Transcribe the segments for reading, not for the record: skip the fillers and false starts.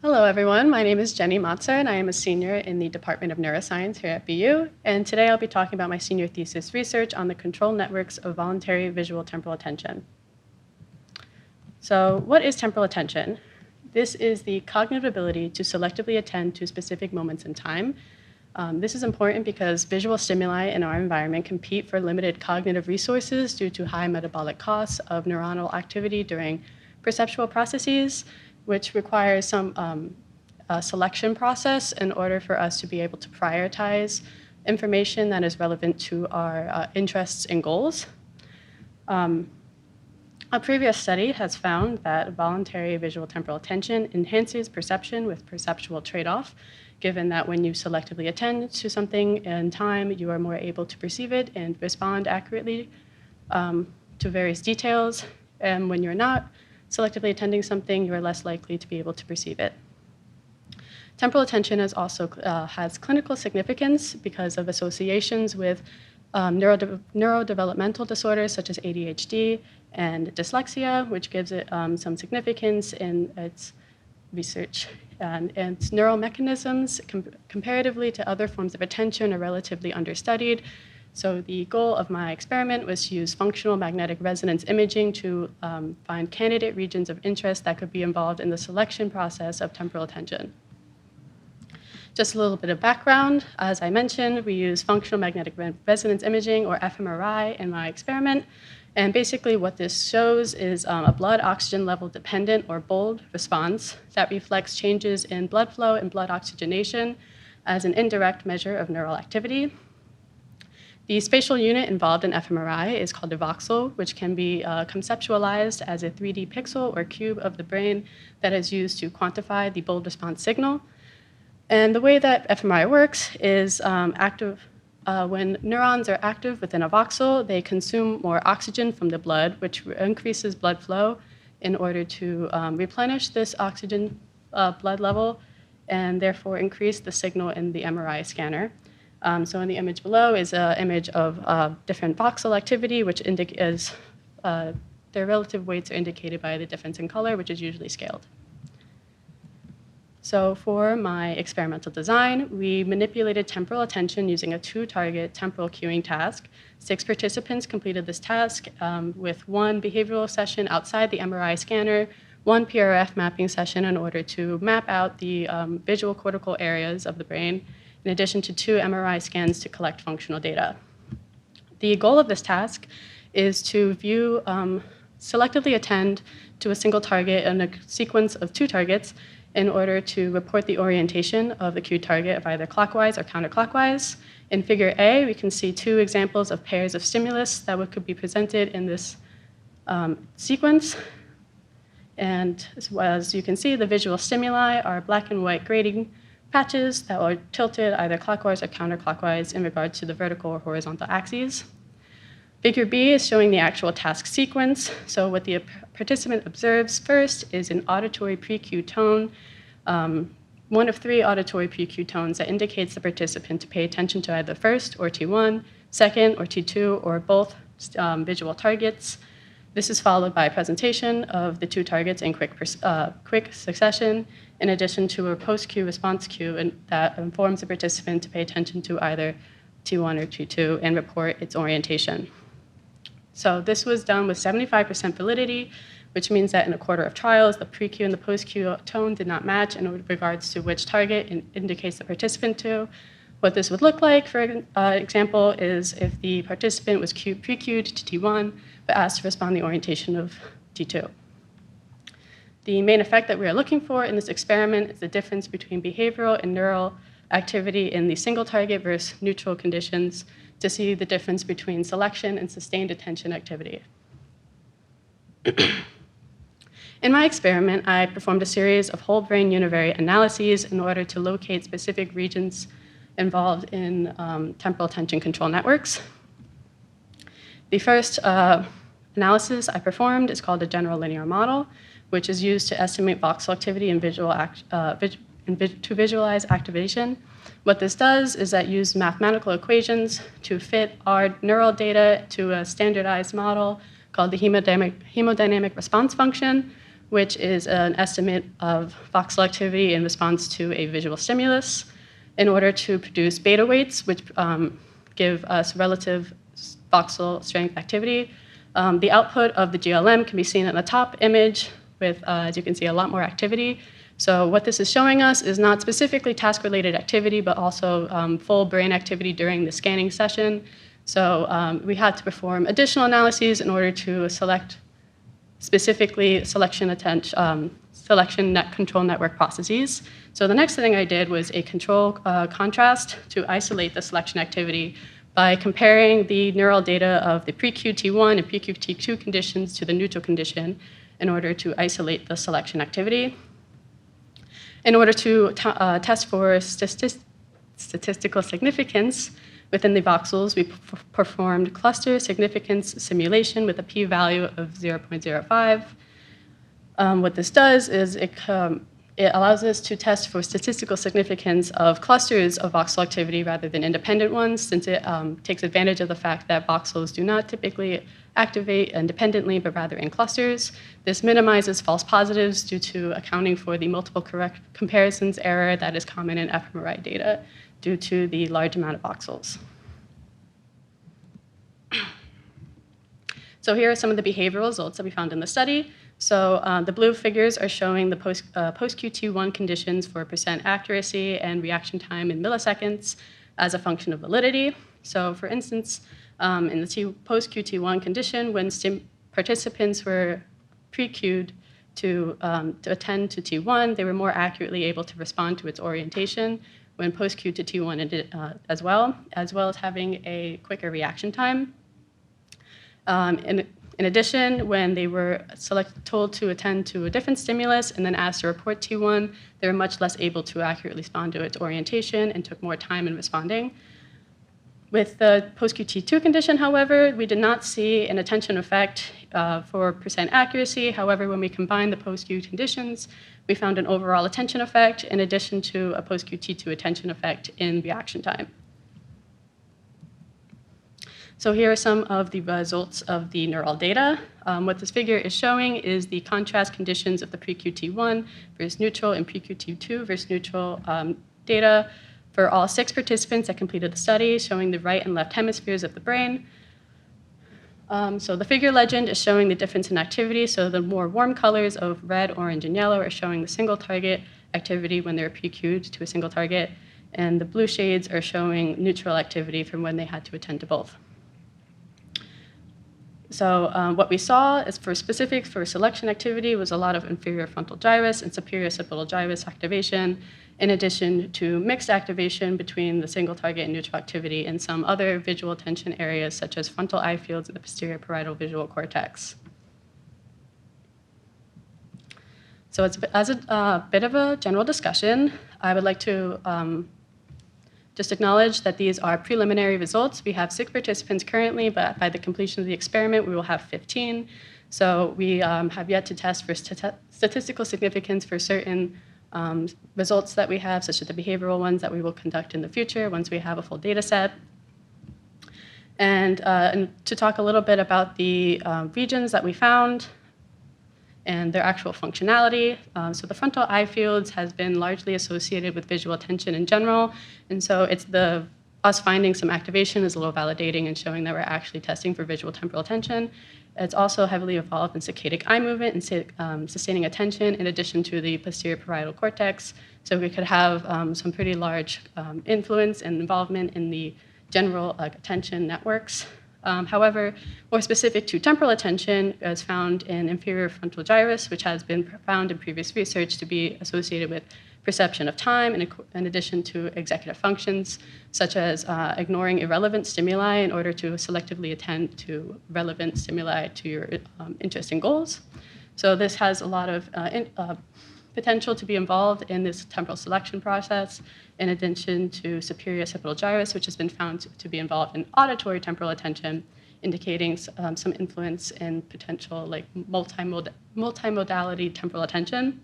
Hello, everyone. My name is Jenny Motzer, and I am a senior in the Department of Neuroscience here at BU. And today I'll be talking about my senior thesis research on the control networks of voluntary visual temporal attention. So what is temporal attention? This is the cognitive ability to selectively attend to specific moments in time. This is important because visual stimuli in our environment compete for limited cognitive resources due to high metabolic costs of neuronal activity during perceptual processes, which requires some selection process in order for us to be able to prioritize information that is relevant to our interests and goals. A previous study has found that voluntary visual temporal attention enhances perception with perceptual trade-off, given that when you selectively attend to something in time, you are more able to perceive it and respond accurately to various details. And when you're not selectively attending something, you are less likely to be able to perceive it. Temporal attention has clinical significance because of associations with neurodevelopmental disorders such as ADHD and dyslexia, which gives it some significance in its research. And its neural mechanisms, comparatively to other forms of attention, are relatively understudied. So the goal of my experiment was to use functional magnetic resonance imaging to find candidate regions of interest that could be involved in the selection process of temporal attention. Just a little bit of background. As I mentioned, we use functional magnetic resonance imaging, or fMRI, in my experiment. And basically what this shows is a blood oxygen level dependent, or BOLD, response that reflects changes in blood flow and blood oxygenation as an indirect measure of neural activity. The spatial unit involved in fMRI is called a voxel, which can be conceptualized as a 3D pixel or cube of the brain that is used to quantify the BOLD response signal. And the way that fMRI works is when neurons are active within a voxel, they consume more oxygen from the blood, which increases blood flow in order to replenish this oxygen blood level and therefore increase the signal in the MRI scanner. So in the image below is an image of different voxel activity, which is their relative weights are indicated by the difference in color, which is usually scaled. So for my experimental design, we manipulated temporal attention using a two-target temporal cueing task. 6 participants completed this task with 1 behavioral session outside the MRI scanner, 1 PRF mapping session in order to map out the visual cortical areas of the brain, in addition to 2 MRI scans to collect functional data. The goal of this task is to selectively attend to a single target in a sequence of 2 targets in order to report the orientation of the cued target of either clockwise or counterclockwise. In figure A, we can see 2 examples of pairs of stimulus that could be presented in this sequence. And as you can see, the visual stimuli are black and white grading patches that are tilted either clockwise or counterclockwise in regard to the vertical or horizontal axes. Figure B is showing the actual task sequence. So what the participant observes first is an auditory pre-cue tone, one of 3 auditory pre-cue tones that indicates the participant to pay attention to either first or T1, second or T2, or both visual targets. This is followed by a presentation of the 2 targets in quick succession, in addition to a post-cue response cue that informs the participant to pay attention to either T1 or T2 and report its orientation. So this was done with 75% validity, which means that in a quarter of trials, the pre-cue and the post-cue tone did not match in regards to which target it indicates the participant to. What this would look like, for example, is if the participant was pre-cued to T1, but asked to respond the orientation of T2. The main effect that we are looking for in this experiment is the difference between behavioral and neural activity in the single target versus neutral conditions to see the difference between selection and sustained attention activity. In my experiment, I performed a series of whole brain univariate analyses in order to locate specific regions involved in temporal attention control networks. The first analysis I performed is called a general linear model, which is used to estimate voxel activity and to visualize activation. What this does is that use mathematical equations to fit our neural data to a standardized model called the hemodynamic response function, which is an estimate of voxel activity in response to a visual stimulus, in order to produce beta weights, which give us relative voxel strength activity. The output of the GLM can be seen in the top image with, as you can see, a lot more activity. So what this is showing us is not specifically task-related activity, but also full brain activity during the scanning session. So we had to perform additional analyses in order to select specifically selection net control network processes. So the next thing I did was a control contrast to isolate the selection activity by comparing the neural data of the pre-QT1 and pre-QT2 conditions to the neutral condition in order to isolate the selection activity. In order to test for statistical significance within the voxels, we performed cluster significance simulation with a p-value of 0.05. What this does is it allows us to test for statistical significance of clusters of voxel activity rather than independent ones, since it takes advantage of the fact that voxels do not typically activate independently, but rather in clusters. This minimizes false positives due to accounting for the multiple correct comparisons error that is common in fMRI data due to the large amount of voxels. So here are some of the behavioral results that we found in the study. So the blue figures are showing the post-QT1 conditions for percent accuracy and reaction time in milliseconds as a function of validity. So for instance, in the post-QT1 condition, when participants were pre-queued to attend to T1, they were more accurately able to respond to its orientation when post-queued to T1 as well as having a quicker reaction time. In addition, when they were told to attend to a different stimulus and then asked to report T1, they were much less able to accurately respond to its orientation and took more time in responding. With the post-QT2 condition, however, we did not see an attention effect for percent accuracy. However, when we combined the post-Q conditions, we found an overall attention effect in addition to a post-QT2 attention effect in reaction time. So here are some of the results of the neural data. What this figure is showing is the contrast conditions of the pre-QT1 versus neutral and pre-QT2 versus neutral data for all 6 participants that completed the study, showing the right and left hemispheres of the brain. So the figure legend is showing the difference in activity. So the more warm colors of red, orange, and yellow are showing the single target activity when they were pre-queued to a single target. And the blue shades are showing neutral activity from when they had to attend to both. So what we saw is for selection activity was a lot of inferior frontal gyrus and superior occipital gyrus activation, in addition to mixed activation between the single target and neutral activity in some other visual attention areas such as frontal eye fields and the posterior parietal visual cortex. So as a bit of a general discussion, I would like to just acknowledge that these are preliminary results. We have 6 participants currently, but by the completion of the experiment, we will have 15. So we have yet to test for statistical significance for certain results that we have, such as the behavioral ones that we will conduct in the future once we have a full data set. And to talk a little bit about the regions that we found and their actual functionality. So the frontal eye fields has been largely associated with visual attention in general, and so it's us finding some activation is a little validating and showing that we're actually testing for visual temporal attention. It's also heavily evolved in saccadic eye movement and sustaining attention in addition to the posterior parietal cortex, so we could have some pretty large influence and involvement in the general attention networks. However, more specific to temporal attention is found in inferior frontal gyrus, which has been found in previous research to be associated with perception of time in addition to executive functions, such as ignoring irrelevant stimuli in order to selectively attend to relevant stimuli to your interest and goals. So this has a lot of potential to be involved in this temporal selection process, in addition to superior occipital gyrus, which has been found to be involved in auditory temporal attention, indicating some influence in potential like multimodality temporal attention.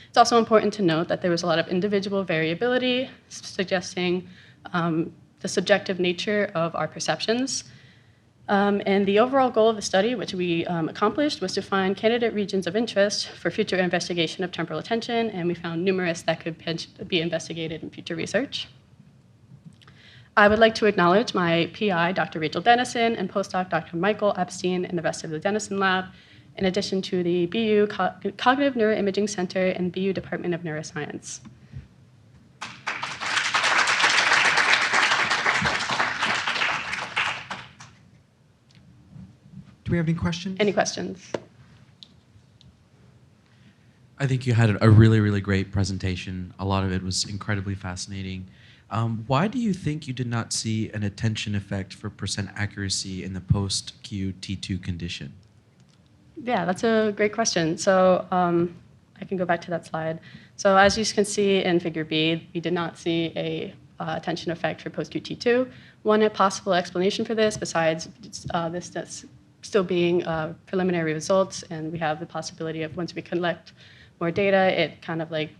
It's also important to note that there was a lot of individual variability, suggesting the subjective nature of our perceptions. And the overall goal of the study, which we accomplished, was to find candidate regions of interest for future investigation of temporal attention, and we found numerous that could be investigated in future research. I would like to acknowledge my PI, Dr. Rachel Dennison, and postdoc Dr. Michael Epstein, and the rest of the Dennison Lab, in addition to the BU Cognitive Neuroimaging Center and BU Department of Neuroscience. Do we have any questions? Any questions? I think you had a really, really great presentation. A lot of it was incredibly fascinating. Why do you think you did not see an attention effect for percent accuracy in the post-QT2 condition? Yeah, that's a great question. So I can go back to that slide. So as you can see in figure B, we did not see a attention effect for post-QT2. One possible explanation for this, besides this still being preliminary results, and we have the possibility of once we collect more data, it kind of like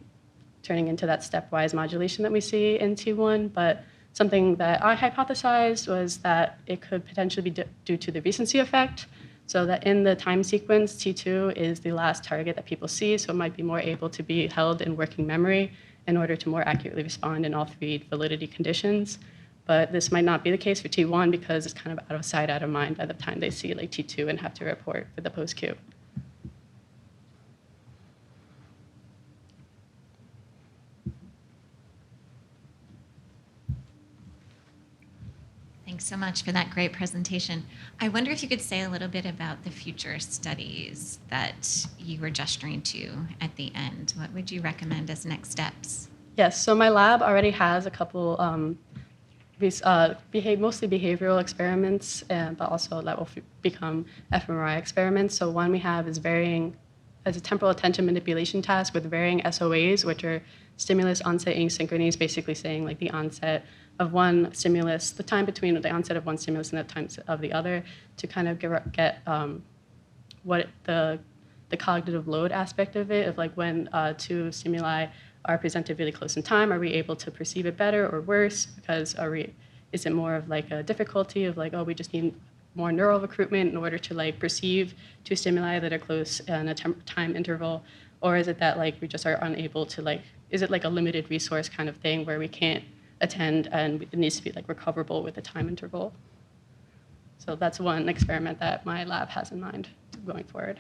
turning into that stepwise modulation that we see in T1. But something that I hypothesized was that it could potentially be due to the recency effect, so that in the time sequence, T2 is the last target that people see, so it might be more able to be held in working memory in order to more accurately respond in all three validity conditions. But this might not be the case for T1 because it's kind of out of sight, out of mind by the time they see like T2 and have to report for the post-Q. Thanks so much for that great presentation. I wonder if you could say a little bit about the future studies that you were gesturing to at the end. What would you recommend as next steps? Yes, so my lab already has a couple mostly behavioral experiments, but also that will become fMRI experiments. So one we have is as a temporal attention manipulation task with varying SOAs, which are stimulus onset asynchronies, basically saying like the onset of one stimulus, the time between the onset of one stimulus and the time of the other, to kind of get what the cognitive load aspect of it, of like when two stimuli are presented really close in time, are we able to perceive it better or worse? Because is it more of like a difficulty of like, oh, we just need more neural recruitment in order to like perceive two stimuli that are close in a time interval? Or is it that like we just are unable to like, is it like a limited resource kind of thing where we can't attend and it needs to be like recoverable with a time interval? So that's one experiment that my lab has in mind going forward.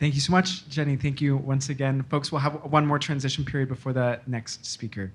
Thank you so much, Jenny. Thank you once again. Folks, we'll have one more transition period before the next speaker.